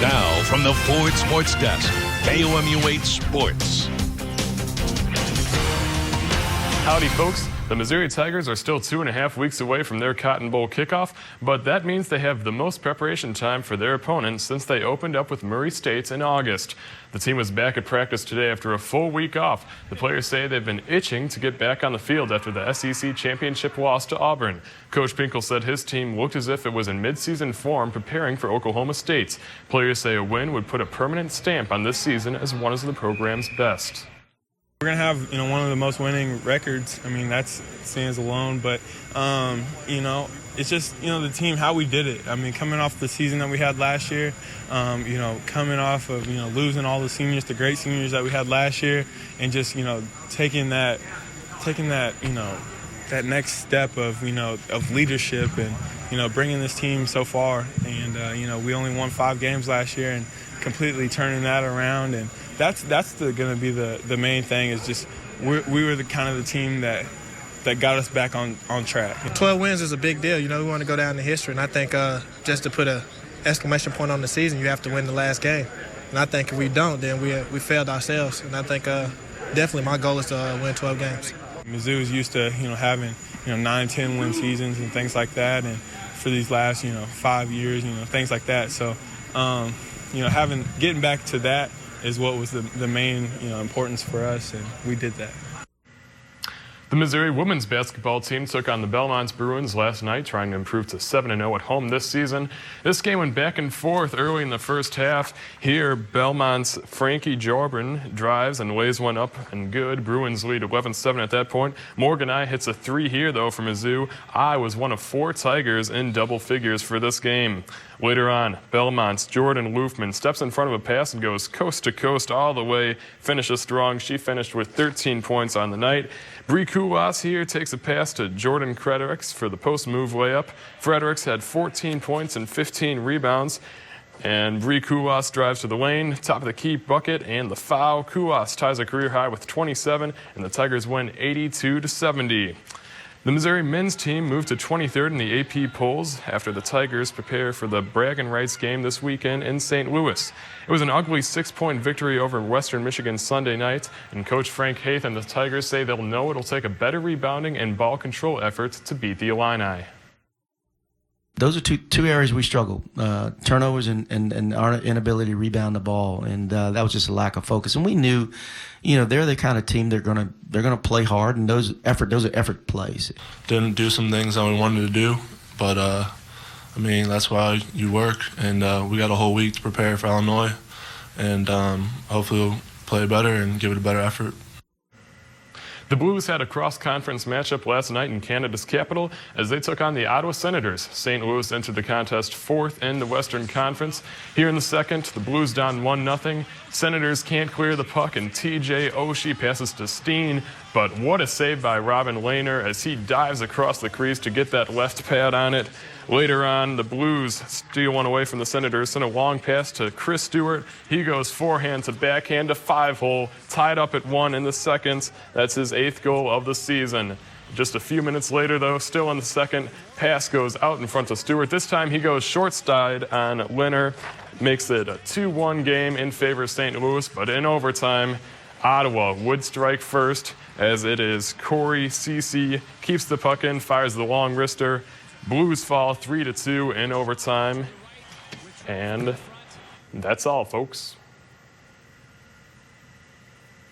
Now, from the Ford Sports Desk, KOMU 8 Sports. Howdy, folks. The Missouri Tigers are still 2.5 weeks away from their Cotton Bowl kickoff, but that means they have the most preparation time for their opponent since they opened up with Murray State in August. The team was back at practice today after a full week off. The players say they've been itching to get back on the field after the SEC championship loss to Auburn. Coach Pinkel said his team looked as if it was in midseason form preparing for Oklahoma State. Players say a win would put a permanent stamp on this season as one of the program's best. We're going to have, one of the most winning records. I mean, that stands alone. But, it's just, the team, how we did it. I mean, coming off the season that we had last year, coming off of, losing all the seniors, the great seniors that we had last year, and just, taking that, that next step of, of leadership and, bringing this team so far. And, we only won 5 games last year and completely turning that around. And that's going to be the main thing is just we were the kind of the team that got us back on track. 12 wins is a big deal. We want to go down in history. And I think just to put an exclamation point on the season, you have to win the last game. And I think if we don't, then we failed ourselves. And I think definitely my goal is to win 12 games. Mizzou's used to, having, 9, 10 win seasons and things like that. And for these last, 5 years, things like that. So, getting back to that is what was the main, importance for us, and we did that. The Missouri women's basketball team took on the Belmont Bruins last night, trying to improve to 7-0 at home this season. This game went back and forth early in the first half. Here, Belmont's Frankie Jorban drives and lays one up and good. Bruins lead 11-7 at that point. Morgan I hits a 3 here, though, for Mizzou. I was one of 4 Tigers in double figures for this game. Later on, Belmont's Jordan Loofman steps in front of a pass and goes coast to coast all the way, finishes strong. She finished with 13 points on the night. Bree Kulas here takes a pass to Jordan Fredericks for the post-move layup. Fredericks had 14 points and 15 rebounds. And Bree Kulas drives to the lane, top of the key bucket, and the foul. Kulas ties a career high with 27, and the Tigers win 82-70. The Missouri men's team moved to 23rd in the AP polls after the Tigers prepare for the bragging rights game this weekend in St. Louis. It was an ugly 6-point victory over Western Michigan Sunday night, and Coach Frank Haith and the Tigers say they'll know it'll take a better rebounding and ball control effort to beat the Illini. Those are two areas we struggle, turnovers and our inability to rebound the ball, and that was just a lack of focus. And we knew, they're the kind of team they're gonna play hard, and those are effort plays. Didn't do some things that we wanted to do, but that's why you work, and we got a whole week to prepare for Illinois, and hopefully we'll play better and give it a better effort. The Blues had a cross-conference matchup last night in Canada's capital as they took on the Ottawa Senators. St. Louis entered the contest 4th in the Western Conference. Here in the second, the Blues down 1-0. Senators can't clear the puck, and T.J. Oshie passes to Steen. But what a save by Robin Lehner as he dives across the crease to get that left pad on it. Later on, the Blues steal one away from the Senators, send a long pass to Chris Stewart. He goes forehand to backhand to 5-hole, tied up at 1 in the second. That's his 8th goal of the season. Just a few minutes later, though, still in the second, pass goes out in front of Stewart. This time he goes short side on Lehner, makes it a 2-1 game in favor of St. Louis, but in overtime, Ottawa would strike first as it is Corey Ceci keeps the puck in, fires the long wrister. Blues fall 3-2 in overtime. And that's all, folks.